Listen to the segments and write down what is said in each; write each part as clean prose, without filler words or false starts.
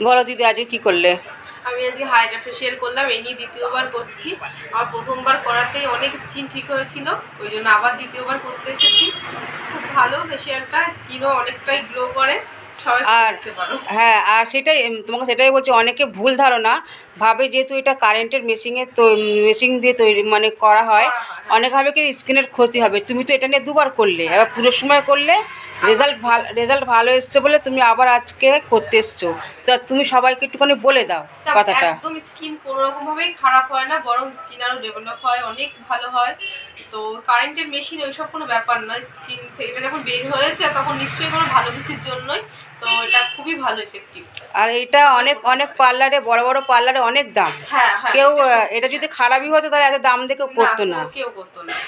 বলো দিদি আজকে কি করলে? আমি আজকে হাইড্রা ফেশিয়াল করলাম, এই নিয়ে দ্বিতীয়বার করছি। আমার প্রথমবার করাতেই অনেক স্কিন ঠিক হয়েছিল, ওই জন্য আবার দ্বিতীয়বার করতে এসেছি। খুব ভালো ফেশিয়ালটা, স্কিনও অনেকটাই গ্লো করে। আর হ্যাঁ, আর সেটাই তোমাকে সেটাই বলছি, অনেকে ভুল ধারণা ভাবে যেহেতু এটা কারেন্টের মেশিন দিয়ে তৈরি মানে করা হয়, অনেক ভাবে কি স্কিনের ক্ষতি হবে। তুমি তো এটা নিয়ে দুবার করলে, এবার পুরো সময় করলে, রেজাল্ট ভালো এসছে বলে তুমি আবার আজকে করতে এসছো। তো তুমি সবাইকে একটুখানি বলে দাও কথাটা। একদম স্কিন কোনো রকম ভাবেই খারাপ হয় না, বরং স্কিন আরো ডেভেলপ হয়, অনেক ভালো হয়। তো কারেন্টের মেশিন ওইসব কোনো ব্যাপার না, স্কিন থেকে এটা যখন বের হয়েছে তখন নিশ্চয়ই কোনো ভালো কিছুর জন্যই। তো এটা খুবই ভালো এফেক্টিভ। আর এটা অনেক পার্লারে, বড় বড় পার্লারে অনেক দাম। হ্যাঁ, কেউ এটা যদি খারাপই হতো তাহলে এত দাম দিয়ে কেউ করতো না।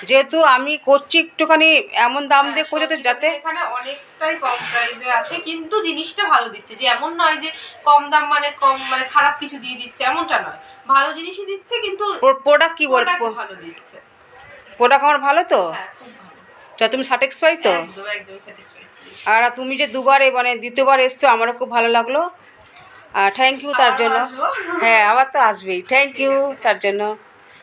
যেহেতু আমি করছি একটুখানি এমন দাম দিয়ে করতে যাতে এখানে অনেকটাই কম প্রাইসে আছে, কিন্তু জিনিসটা ভালো দিচ্ছে। যে এমন নয় যে কম দাম মানে কম মানে খারাপ কিছু দিয়ে দিচ্ছে, এমনটা নয়। ভালো জিনিসই দিচ্ছে, কিন্তু প্রোডাক্ট কি বলবো, ভালো দিচ্ছে। প্রোডাক্ট আমার ভালো তো? হ্যাঁ, খুব ভালো। তা তুমি স্যাটিসফাই তো? একদম একদম স্যাটিসফাই। আর তুমি যে দুবার মানে দ্বিতীয়বার এসছো, আমারও খুব ভালো লাগলো। থ্যাংক ইউ তার জন্য। হ্যাঁ, আবার তো আসবেই। থ্যাংক ইউ তার জন্য।